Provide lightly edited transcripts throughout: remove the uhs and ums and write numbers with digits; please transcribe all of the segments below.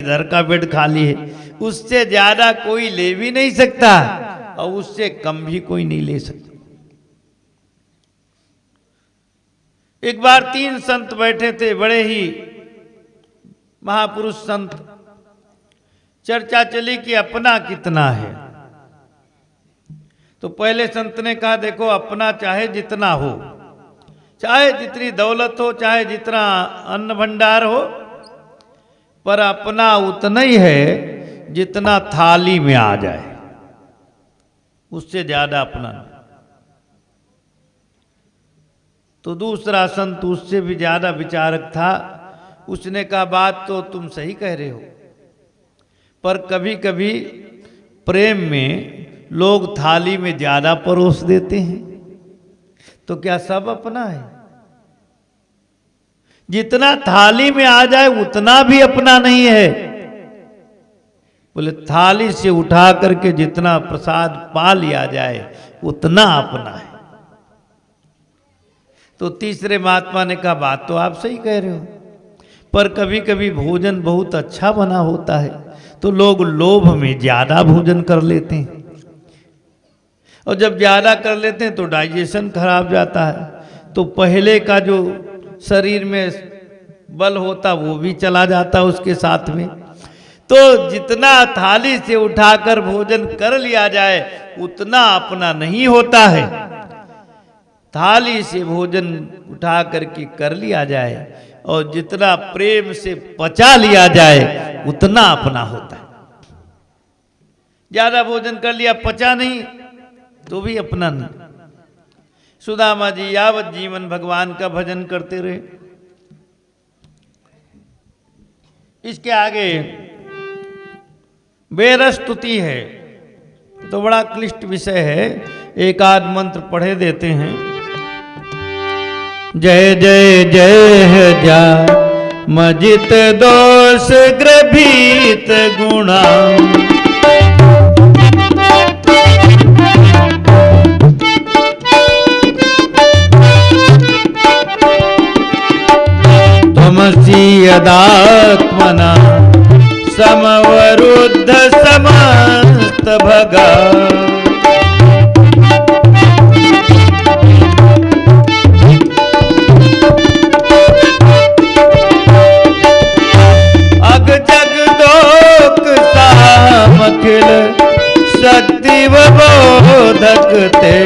इधर का बेड खाली है, उससे ज्यादा कोई ले भी नहीं सकता और उससे कम भी कोई नहीं ले सकता। एक बार 3 संत बैठे थे, बड़े ही महापुरुष संत। चर्चा चली कि अपना कितना है। तो पहले संत ने कहा, देखो अपना चाहे जितना हो, चाहे जितनी दौलत हो, चाहे जितना अन्न भंडार हो, पर अपना उतना ही है जितना थाली में आ जाए, उससे ज्यादा अपना नहीं। तो दूसरा संत उससे भी ज्यादा विचारक था, उसने कहा बात तो तुम सही कह रहे हो, पर कभी कभी प्रेम में लोग थाली में ज्यादा परोस देते हैं, तो क्या सब अपना है? जितना थाली में आ जाए उतना भी अपना नहीं है। बोले थाली से उठा करके जितना प्रसाद पा लिया जाए उतना अपना है। तो तीसरे महात्मा ने कहा बात तो आप सही कह रहे हो, पर कभी कभी भोजन बहुत अच्छा बना होता है तो लोग लोभ में ज्यादा भोजन कर लेते हैं, और जब ज्यादा कर लेते हैं तो डाइजेशन खराब जाता है, तो पहले का जो शरीर में बल होता वो भी चला जाता उसके साथ में। तो जितना थाली से उठाकर भोजन कर लिया जाए उतना अपना नहीं होता है। थाली से भोजन उठा करके कर लिया जाए और जितना प्रेम से पचा लिया जाए उतना अपना होता है। ज्यादा भोजन कर लिया, पचा नहीं, तो भी अपना नहीं। सुदामा जी यावत जीवन भगवान का भजन करते रहे। इसके आगे बेरस्तुति है, तो बड़ा क्लिष्ट विषय है, एक आध मंत्र पढ़े देते हैं। जय जय जय है जा मजित दोष ग्रभीत गुणा, तमसी यदात्मना समवरुद्ध समस्त भगा, अग जग दोक साम अखिल शक्ति बोधक ते,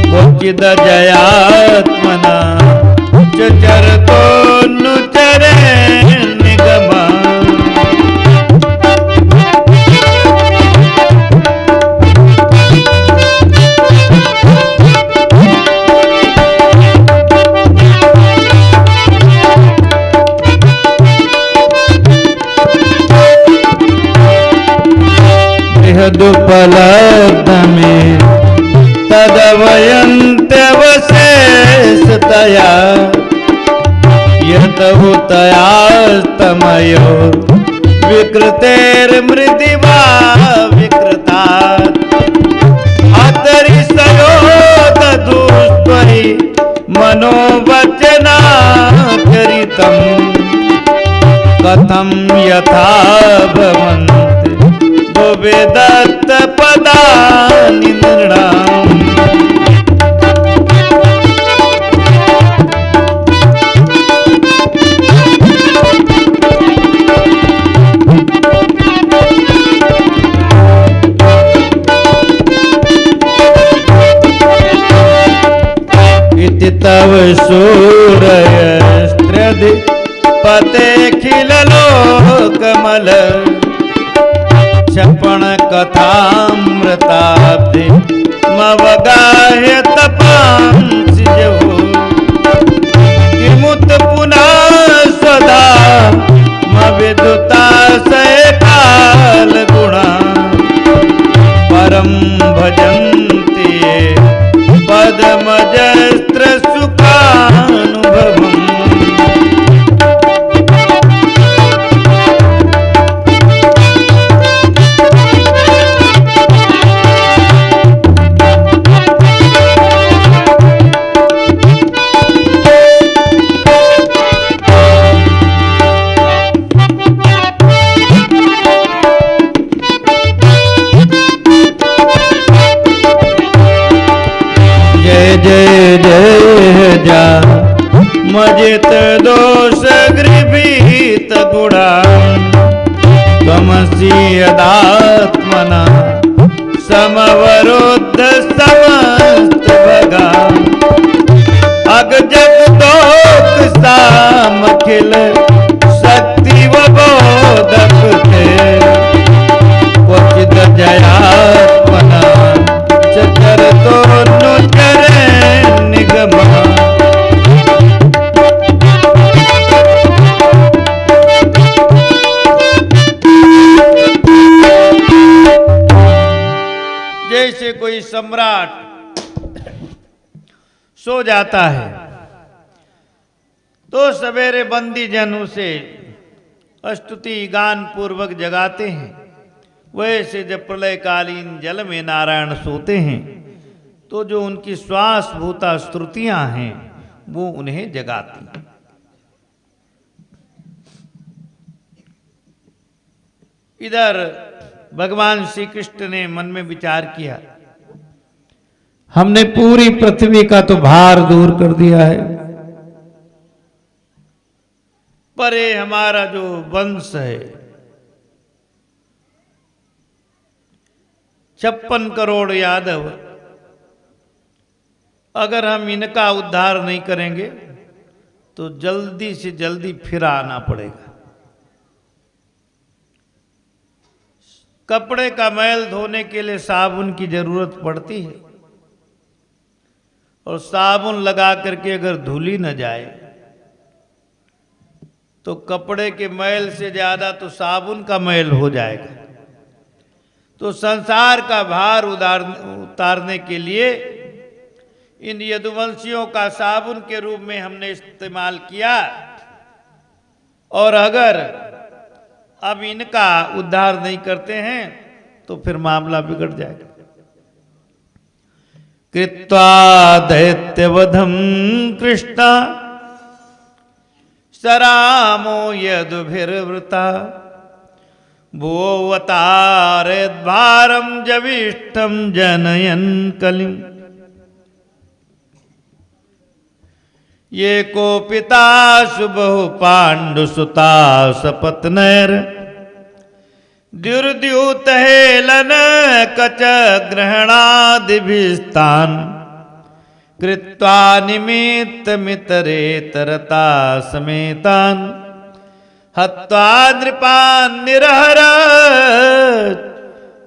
कोचिद जयात्मना चर तो नुचरे निगमा, दुपलब्ध में तदवयन्त्यवशेषतया, यतहुतयास्तमयो विकृतेर्मृदिवा विकृता, अतरिसयोदुष्परि मनोवचनाचरितं, कथं यथा भवन्ति वेदत्त पदानि नृणाम्। इति तव सूरयस्त्रधि पते खिललोकमल, क्षपण कथामृताब्धि मवगाह्य तपांसि जवो, किमुत पुनः स्वधा मविदुताशय काल गुणा, परम भजन्ति ये पदमजस्त्र सुखानुभवम्। जय जय जा मजित दोष गृभीत गुणा त्वमसि यदात्मना समवरुद्ध समस्त भगा अग जगदोक सामखिल शक्ति व बोधक थे क्वचित जयात्मना चतर तो नुचरे निगमा जैसे कोई सम्राट सो जाता है तो सवेरे बंदी जन उसे स्तुति गान पूर्वक जगाते हैं। वैसे जब प्रलयकालीन जल में नारायण सोते हैं तो जो उनकी श्वास भूता स्तुतियां हैं वो उन्हें जगाती हैं। इधर भगवान श्री कृष्ण ने मन में विचार किया, हमने पूरी पृथ्वी का तो भार दूर कर दिया है, पर ये हमारा जो वंश है 56 करोड़ यादव, अगर हम इनका उद्धार नहीं करेंगे तो जल्दी से जल्दी फिर आना पड़ेगा। कपड़े का मैल धोने के लिए साबुन की जरूरत पड़ती है और साबुन लगा करके अगर धुली न जाए तो कपड़े के मैल से ज्यादा तो साबुन का मैल हो जाएगा। तो संसार का भार उतारने के लिए इन यदुवंशियों का साबुन के रूप में हमने इस्तेमाल किया और अगर अब इनका उद्धार नहीं करते हैं तो फिर मामला बिगड़ जाएगा। कृत्वा दैत्यवधम कृष्णा सरामो यदुभिर्वृता भोवतारेद्भारं जविष्ठं जनयन् कलिम् ये को पिता सुबहु पांडुसुता सपत्नैर द्युर्द्यूत हेलन कच ग्रहणादिभिस्तान् कृत्वा निमित्त मितरेतरता समेतान् हत्वा नृपान् निरहर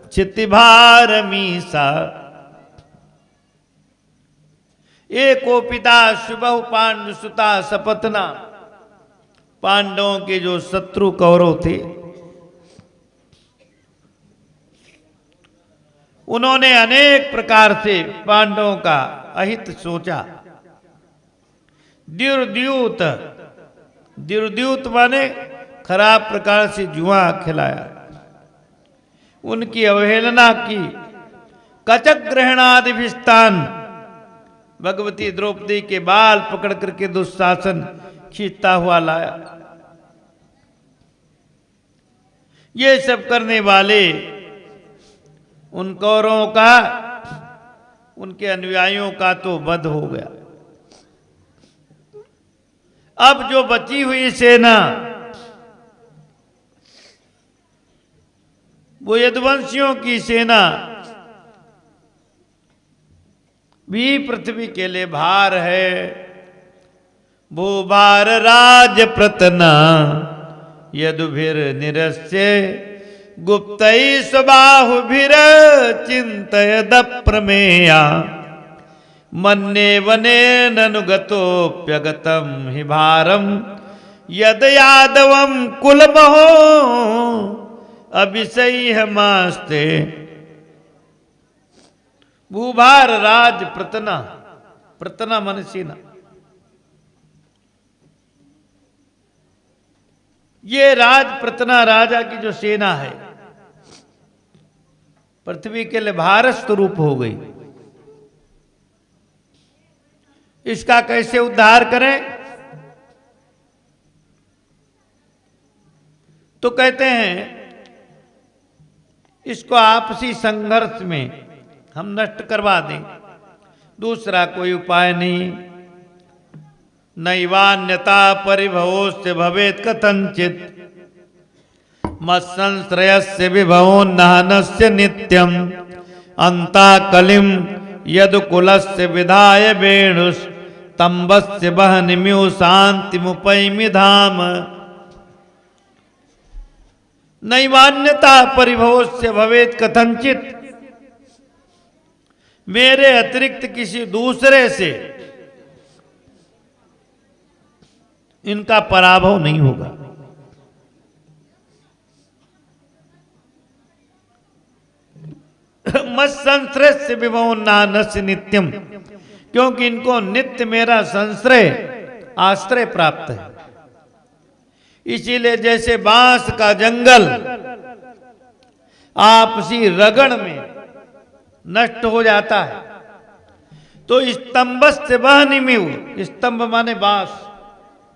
क्षितिभारमीसा एको पिता शुभहु पांडुसुता सपत्ना। पांडवों के जो शत्रु कौरव थे उन्होंने अनेक प्रकार से पांडवों का अहित सोचा। द्युर्द्यूत, द्युर्द्यूत माने खराब प्रकार से जुआ खिलाया, उनकी अवहेलना की। कचक ग्रहणादिभिस्तान, भगवती द्रौपदी के बाल पकड़ करके दुशासन खींचता हुआ लाया। ये सब करने वाले उन कौरवों का, उनके अनुयायियों का तो वध हो गया। अब जो बची हुई सेना वो यदुवंशियों की सेना भी पृथ्वी के लिए भार है। भूभार राज प्रतना यदुभिर निरस्य गुप्तै स्वबाहुभिर चिंतयद प्रमेया मन्ये वने ननुगतोप्यगतम हि भारम यद यादवम कुलमहो अभिषयमास्ते। भूभार राज प्रतना, प्रतना मन सेना, ये राज प्रतना राजा की जो सेना है पृथ्वी के लिए भारत स्वरूप हो गई। इसका कैसे उद्धार करें? तो कहते हैं इसको आपसी संघर्ष में हम नष्ट करवा दें। दूसरा कोई उपाय नहीं। नैवान्यता परिभवोस्य भवेत् कथंचित मत्संश्रयस्य विभवोन्नहनस्य नित्यम अंताकलिम यदुकुलस्य विधाय वेणुस् तंबस्य बहनिम्यु शांतिमुपैमि धाम। नैवान्यता परिभवोस्य भवेत् कथंचित, मेरे अतिरिक्त किसी दूसरे से इनका पराभव नहीं होगा। मत्संश्रय से विभवोन्नहनस्य नित्यम, क्योंकि इनको नित्य मेरा संश्रय आश्रय प्राप्त है। इसीलिए जैसे बांस का जंगल आपसी रगड़ में नष्ट हो जाता है, तो स्तंभस्य बहनिमिव, स्तंभ माने बांस,